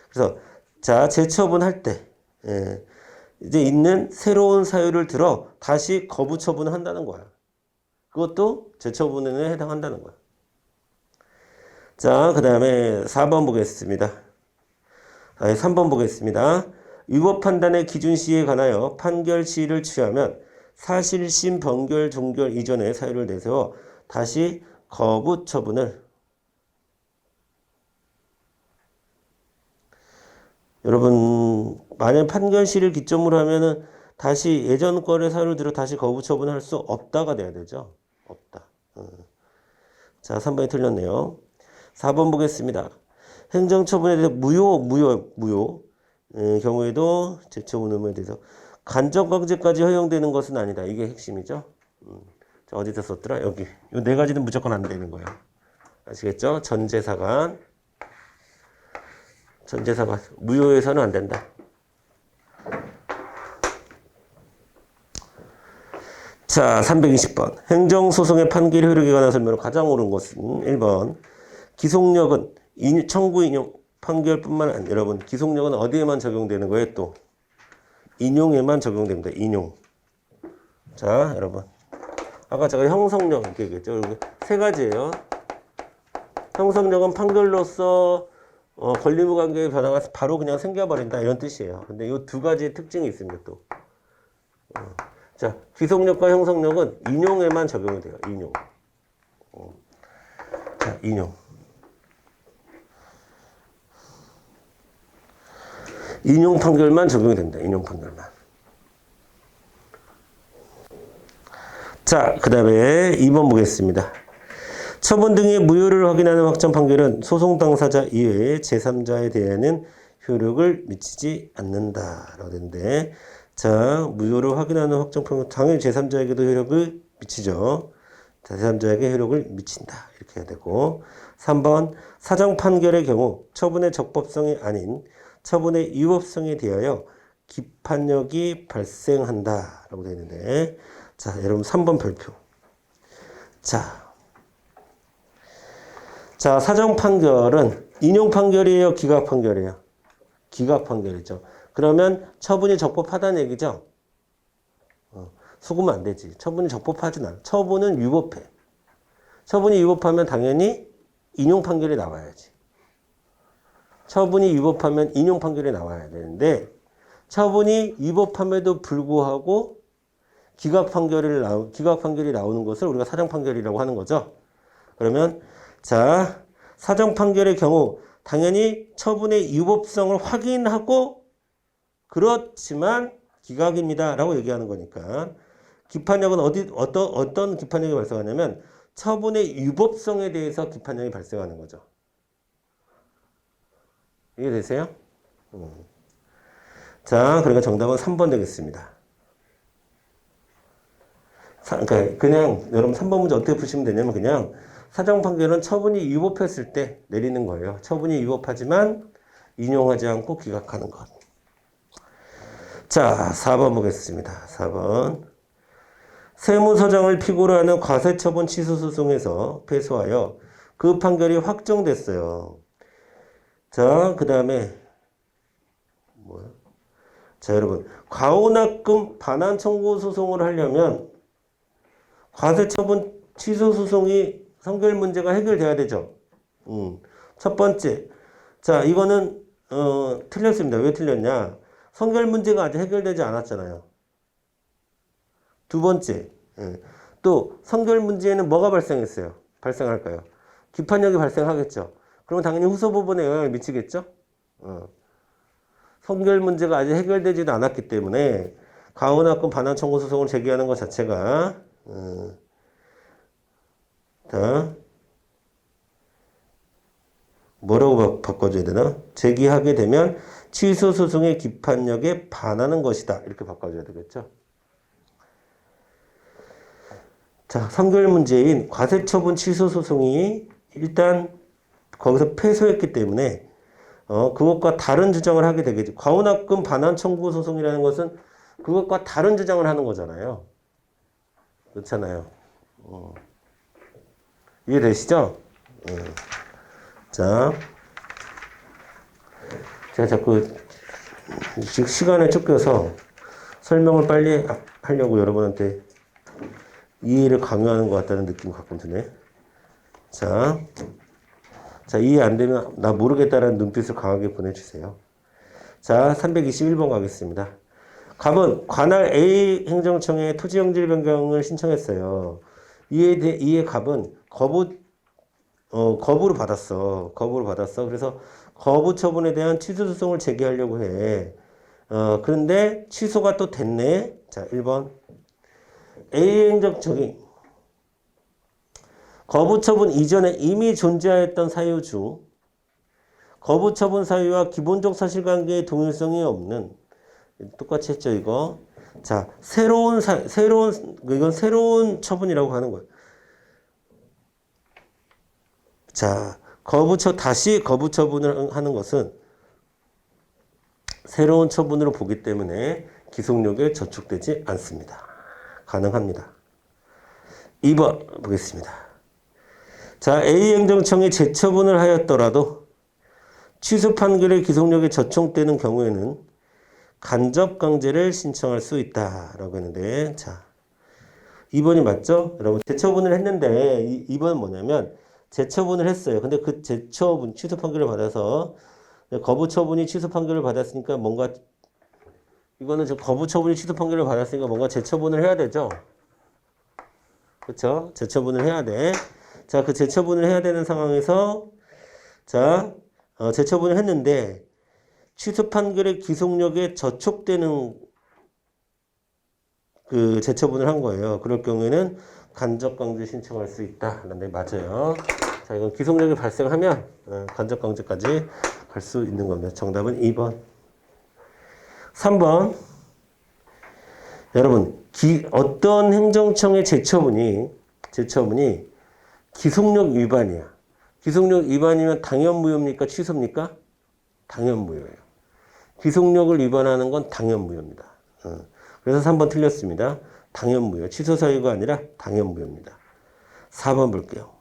그래서 자, 재처분할 때 이제 있는 새로운 사유를 들어 다시 거부 처분을 한다는 거야. 그것도 재처분에 해당한다는 거야. 자, 그 다음에 4번 보겠습니다. 3번 보겠습니다. 위법 판단의 기준 시에 관하여 판결 시를 취하면 사실심 변결 종결 이전에 사유를 내세워 다시 거부 처분을 여러분 만약 판결 시를 기점으로 하면은 다시 예전 거를 사유를 들어 다시 거부 처분할 수 없다가 돼야 되죠. 없다. 자, 3번이 틀렸네요. 4번 보겠습니다. 행정처분에 대해서 무효 경우에도 재처분 의무에 대해서 간접강제까지 허용되는 것은 아니다. 이게 핵심이죠. 자, 어디서 썼더라? 여기. 이 네 가지는 무조건 안 되는 거예요. 아시겠죠? 전제사간 무효에서는 안 된다. 자, 320번. 행정소송의 판결 효력에 관한 설명으로 가장 옳은 것은 1번. 기속력은 청구 인용 판결뿐만 아니라 여러분 기속력은 어디에만 적용되는 거예요? 또 인용에만 적용됩니다. 인용. 자, 여러분 아까 제가 형성력 이렇게 얘기했죠. 여기 세 가지예요. 형성력은 판결로서 권리무 관계의 변화가 바로 그냥 생겨버린다 이런 뜻이에요. 근데 이 두 가지의 특징이 있습니다. 또 자, 기속력과 형성력은 인용에만 적용이 돼요. 인용. 자, 인용 판결만 적용이 됩니다. 인용 판결만. 자, 그 다음에 2번 보겠습니다. 처분 등의 무효를 확인하는 확정 판결은 소송 당사자 이외의 제3자에 대해는 효력을 미치지 않는다라고 되는데, 자, 무효를 확인하는 확정 판결 당연히 제3자에게도 효력을 미치죠. 제3자에게 효력을 미친다 이렇게 해야 되고, 3번 사정 판결의 경우 처분의 적법성이 아닌 처분의 위법성에 대하여 기판력이 발생한다라고 되어 있는데, 자, 여러분 3번 별표. 자, 사정 판결은 인용 판결이에요, 기각 판결이에요? 기각 판결이죠. 그러면 처분이 적법하다는 얘기죠. 속으면 안 되지. 처분이 적법하진 않아. 처분은 위법해. 처분이 위법하면 당연히 인용 판결이 나와야지. 처분이 위법하면 인용 판결이 나와야 되는데 처분이 위법함에도 불구하고 기각 판결이 나오는 것을 우리가 사정 판결이라고 하는 거죠. 그러면 자, 사정 판결의 경우 당연히 처분의 위법성을 확인하고 그렇지만 기각입니다라고 얘기하는 거니까 기판력은 어떤 기판력이 발생하냐면 처분의 위법성에 대해서 기판력이 발생하는 거죠. 이해되세요? 자, 그러니까 정답은 3번 되겠습니다. 그러니까 그냥 여러분 3번 문제 어떻게 푸시면 되냐면 그냥 사정 판결은 처분이 위법했을 때 내리는 거예요. 처분이 위법하지만 인용하지 않고 기각하는 것. 자, 4번 보겠습니다. 4번. 세무서장을 필요로 하는 과세처분 취소소송에서 패소하여 그 판결이 확정됐어요. 자, 그 다음에 뭐야? 자, 여러분 과오납금 반환 청구 소송을 하려면 과세처분 취소 소송이 선결 문제가 해결돼야 되죠. 첫 번째. 자, 이거는, 틀렸습니다. 왜 틀렸냐? 선결 문제가 아직 해결되지 않았잖아요. 두 번째. 또, 선결 문제에는 뭐가 발생했어요? 발생할까요? 기판력이 발생하겠죠. 그러면 당연히 후소 부분에 영향을 미치겠죠? 선결 문제가 아직 해결되지도 않았기 때문에 가원학금 반환 청구 소송을 제기하는 것 자체가 자 뭐라고 바꿔줘야 되나? 제기하게 되면 취소 소송의 기판력에 반하는 것이다. 이렇게 바꿔줘야 되겠죠. 자, 선결 문제인 과세처분 취소 소송이 일단 거기서 패소했기 때문에 그것과 다른 주장을 하게 되겠죠. 과원학금 반환 청구 소송이라는 것은 그것과 다른 주장을 하는 거잖아요. 그렇잖아요. 이해되시죠? 자, 제가 자꾸 시간에 쫓겨서 설명을 빨리 하려고 여러분한테 이해를 강요하는 것 같다는 느낌이 가끔 드네. 자, 이해 안 되면 나 모르겠다라는 눈빛을 강하게 보내주세요. 자, 321번 가겠습니다. 갑은 관할 A 행정청에 토지용질 변경을 신청했어요. 이에 갑은 거부를 받았어. 그래서 거부 처분에 대한 취소 소송을 제기하려고 해. 그런데 취소가 또 됐네. 자, 1번. A 행정청이 거부 처분 이전에 이미 존재하였던 사유 중 거부 처분 사유와 기본적 사실관계의 동일성이 없는 똑같이 했죠, 이거. 자, 이건 새로운 처분이라고 하는 거예요. 자, 다시 거부 처분을 하는 것은 새로운 처분으로 보기 때문에 기속력에 저촉되지 않습니다. 가능합니다. 2번 보겠습니다. 자, A 행정청이 재처분을 하였더라도 취소 판결의 기속력에 저촉되는 경우에는 간접 강제를 신청할 수 있다라고 했는데, 자, 2번이 맞죠? 여러분, 재처분을 했는데 2번은 뭐냐면 재처분을 했어요. 근데 그 재처분 취소 판결을 받아서 거부 처분이 취소 판결을 받았으니까 뭔가 이거는 거부 처분이 취소 판결을 받았으니까 뭔가 재처분을 해야 되죠. 그렇죠? 재처분을 해야 돼. 자, 그 재처분을 해야 되는 상황에서 자, 재처분을 했는데 취소 판결의 기속력에 저촉되는 그 재처분을 한 거예요. 그럴 경우에는 간접 강제 신청할 수 있다. 네, 맞아요. 자, 이건 기속력이 발생하면 간접 강제까지 갈 수 있는 겁니다. 정답은 2번. 3번. 여러분, 어떤 행정청의 재처분이 기속력 위반이야. 기속력 위반이면 당연 무효입니까? 취소입니까? 당연 무효예요. 기속력을 위반하는 건 당연 무효입니다. 그래서 3번 틀렸습니다. 당연 무효. 취소 사유가 아니라 당연 무효입니다. 4번 볼게요.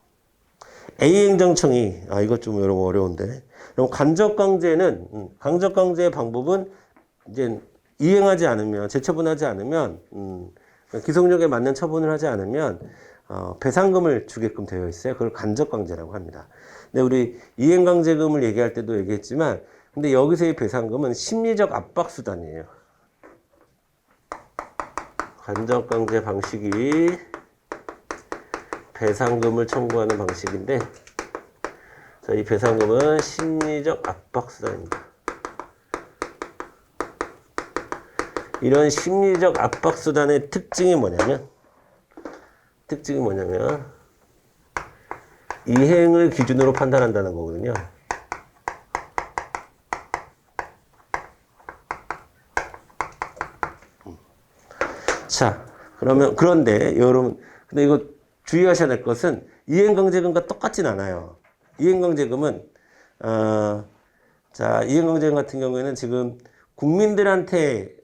A 행정청이 이거 좀 여러분 어려운데. 그럼 간접 강제의 방법은 이제 이행하지 않으면 재처분하지 않으면 기속력에 맞는 처분을 하지 않으면 배상금을 주게끔 되어 있어요. 그걸 간접 강제라고 합니다. 근데 우리 이행 강제금을 얘기할 때도 얘기했지만 근데 여기서의 배상금은 심리적 압박 수단이에요. 간접 강제 방식이 배상금을 청구하는 방식인데 자, 이 배상금은 심리적 압박 수단입니다. 이런 심리적 압박 수단의 특징이 뭐냐면 이행을 기준으로 판단한다는 거거든요. 자, 그런데 여러분, 근데 이거 주의하셔야 될 것은 이행강제금과 똑같진 않아요. 이행강제금은 이행강제금 같은 경우에는 지금 국민들한테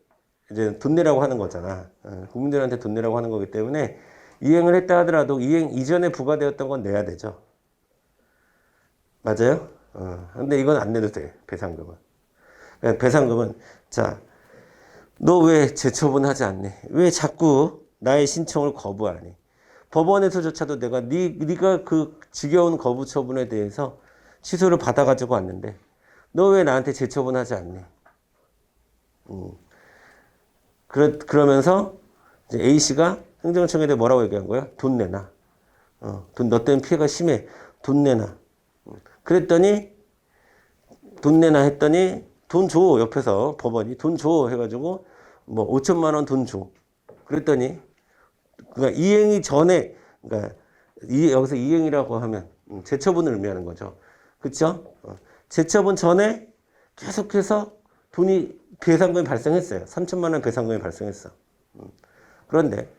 이제 돈 내라고 하는 거잖아. 국민들한테 돈 내라고 하는 거기 때문에 이행을 했다 하더라도 이행 이전에 부과되었던 건 내야 되죠. 맞아요? 근데 이건 안 내도 돼. 배상금은. 배상금은 자, 너 왜 재처분하지 않니? 왜 자꾸 나의 신청을 거부하니? 법원에서조차도 내가 네가 그 지겨운 거부 처분에 대해서 취소를 받아가지고 왔는데 너 왜 나한테 재처분하지 않니? 그러면서 이제 A씨가 행정청에 대해 뭐라고 얘기한 거야? 돈 내놔. 너 때문에 피해가 심해. 돈 내놔. 그랬더니 돈 내놔 했더니 돈 줘. 옆에서 법원이 돈 줘 해가지고 뭐 5천만 원 돈 줘. 그랬더니 그러니까 이행이 전에 그러니까 여기서 이행이라고 하면 재처분을 의미하는 거죠. 그렇죠? 재처분 전에 계속해서 돈이 배상금이 발생했어요. 3천만 원 배상금이 발생했어. 그런데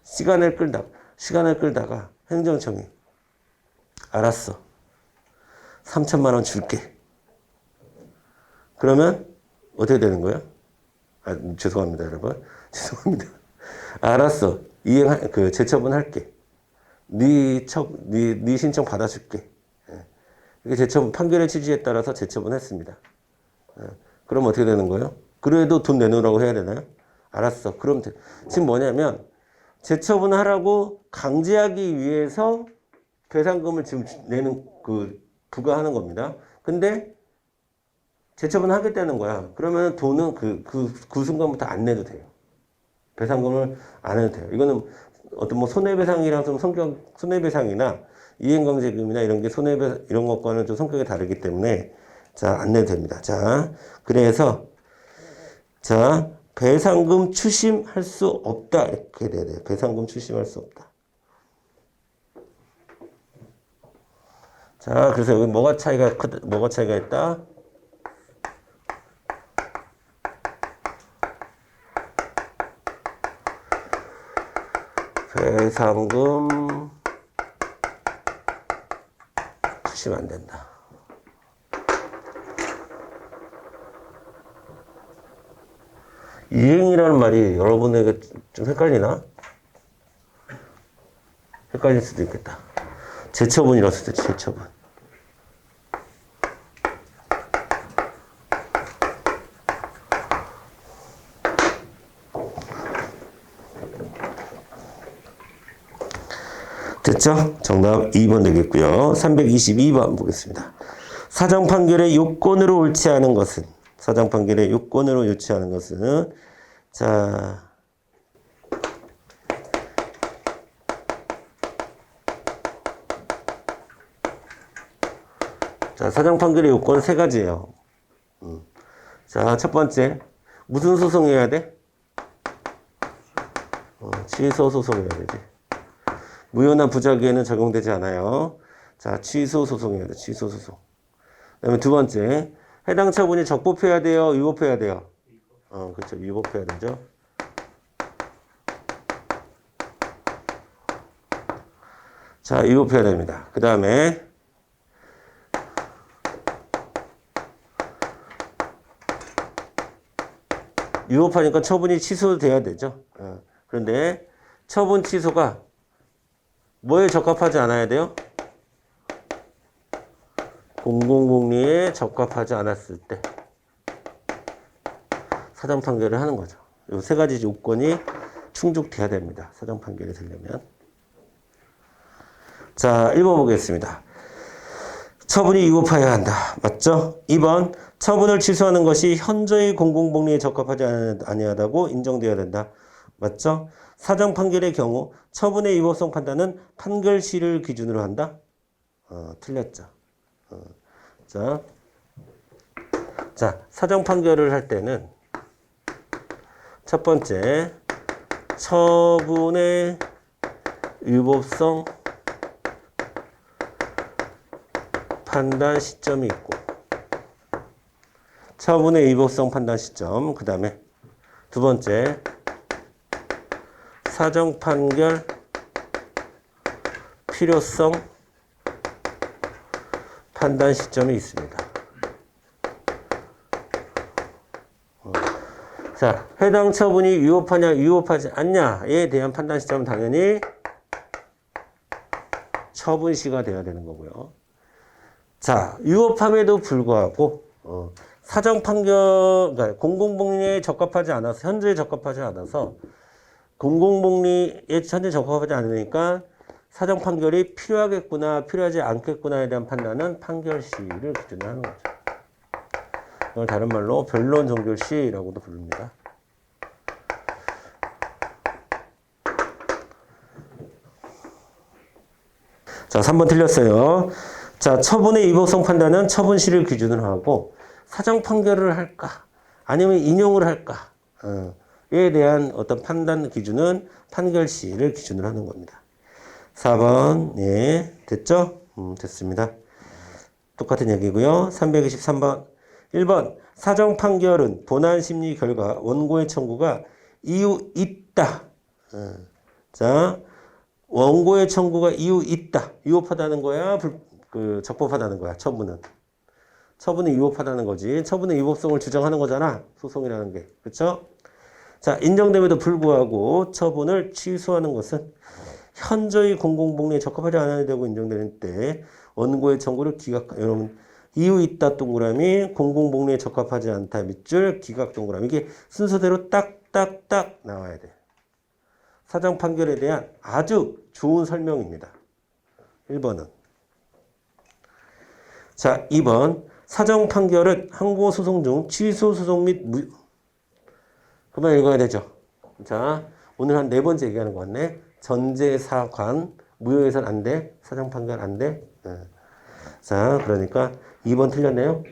시간을 끌다가 행정청이 알았어. 3천만 원 줄게. 그러면 어떻게 되는 거야? 죄송합니다, 여러분. 죄송합니다. 알았어. 재처분 할게. 네 신청 받아줄게. 이게 재처분 판결의 취지에 따라서 재처분했습니다. 그럼 어떻게 되는 거예요? 그래도 돈 내놓으라고 해야 되나요? 알았어. 그럼 지금 뭐냐면 재처분하라고 강제하기 위해서 배상금을 지금 내는 부과하는 겁니다. 근데 재처분하겠다는 거야. 그러면 돈은 그 순간부터 안 내도 돼요. 배상금을 안 해도 돼요. 이거는 어떤 뭐 손해배상이랑 좀 손해배상이나 이행강제금이나 이런 게 이런 것과는 좀 성격이 다르기 때문에 자, 안 내도 됩니다. 자, 그래서 자, 배상금 추심할 수 없다. 이렇게 돼야 돼요. 배상금 추심할 수 없다. 자, 그래서 여기 뭐가 차이가 있다? 배상금 추심 안 된다. 이행이라는 말이 여러분에게 좀 헷갈리나? 헷갈릴 수도 있겠다. 재처분이라고 했을 때 재처분. 됐죠? 정답 2번 되겠고요. 322번 보겠습니다. 사정 판결의 요건으로 옳지 않은 것은 자 사정 판결의 요건 세 가지예요. 자, 첫 번째 무슨 소송해야 돼? 취소 소송해야 되지. 무효나 부작위에는 적용되지 않아요. 자, 취소 소송해야 돼. 취소 소송. 그다음에 두 번째, 해당 처분이 적법해야 돼요, 위법해야 돼요. 그렇죠. 위법해야 되죠. 자, 위법해야 됩니다. 그다음에 위법하니까 처분이 취소돼야 되죠. 그런데 처분 취소가 뭐에 적합하지 않아야 돼요? 공공복리에 적합하지 않았을 때 사정 판결을 하는 거죠. 이 세 가지 요건이 충족돼야 됩니다. 사정 판결이 되려면. 자, 1번 보겠습니다. 처분이 위법해야 한다. 맞죠? 2번 처분을 취소하는 것이 현저히 공공복리에 적합하지 아니하다고 인정되어야 된다. 맞죠? 사정 판결의 경우 처분의 위법성 판단은 판결시를 기준으로 한다. 틀렸죠. 자, 사정 판결을 할 때는 첫 번째 처분의 위법성 판단 시점이 있고 처분의 위법성 판단 시점, 그 다음에 두 번째 사정 판결 필요성 판단 시점이 있습니다. 자, 해당 처분이 위법하냐 위법하지 않냐에 대한 판단 시점은 당연히 처분시가 돼야 되는 거고요. 자, 위법함에도 불구하고 사정 판결, 그러니까 공공복리에 적합하지 않아서, 현저히 적합하지 않아서 공공복리에 현재 적합하지 않으니까 사정 판결이 필요하겠구나, 필요하지 않겠구나에 대한 판단은 판결시를 기준으로 하는 거죠. 이걸 다른 말로 변론 종결시라고도 부릅니다. 자, 3번 틀렸어요. 자, 처분의 위법성 판단은 처분시를 기준으로 하고 사정 판결을 할까? 아니면 인용을 할까? 에 대한 어떤 판단 기준은 판결시를 기준으로 하는 겁니다. 4번, 예, 됐죠? 됐습니다. 똑같은 얘기고요. 323번. 1번, 사정 판결은 본안 심리 결과 원고의 청구가 이유 있다. 자, 원고의 청구가 이유 있다. 유효하다는 거야? 적법하다는 거야? 처분은 유효하다는 거지. 처분의 위법성을 주장하는 거잖아. 소송이라는 게. 그렇죠? 자, 인정됨에도 불구하고 처분을 취소하는 것은 현저히 공공복리에 적합하지 않아야 되고 인정되는 때 원고의 청구를 여러분 이유 있다 동그라미 공공복리에 적합하지 않다 밑줄 기각 동그라미 이게 순서대로 딱딱딱 나와야 돼. 사정 판결에 대한 아주 좋은 설명입니다. 1번은. 자, 2번. 사정 판결은 항고소송 중 취소소송 및 그만 읽어야 되죠. 자, 오늘 한 4번째 얘기하는 거 같네. 전제사관, 무효해서는 안 돼. 사정 판결 안 돼. 자, 그러니까 2번 틀렸네요.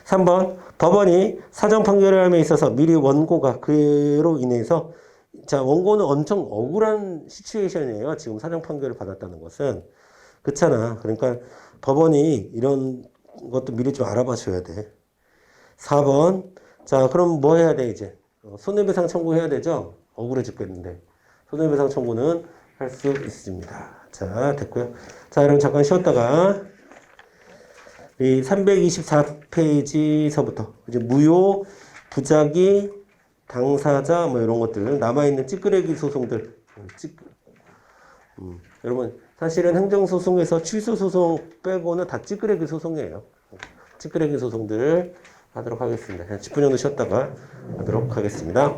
3번. 법원이 사정 판결을 함에 있어서 미리 원고가 그로 인해서 자, 원고는 엄청 억울한 시츄에이션이에요. 지금 사정 판결을 받았다는 것은. 그렇잖아. 그러니까 법원이 이런 것도 미리 좀 알아봐 줘야 돼. 4번. 자, 그럼 뭐 해야 돼, 이제? 손해배상 청구해야 되죠? 억울해 죽겠는데. 손해배상 청구는 할 수 있습니다. 자, 됐고요. 자, 그럼 잠깐 쉬었다가 이 324페이지서부터 이제 무효, 부작위, 당사자 뭐 이런 것들 남아있는 찌끄레기 소송들 여러분 사실은 행정소송에서 취소소송 빼고는 다 찌끄레기 소송이에요. 찌끄레기 소송들 하도록 하겠습니다. 10분 정도 쉬었다가 하도록 하겠습니다.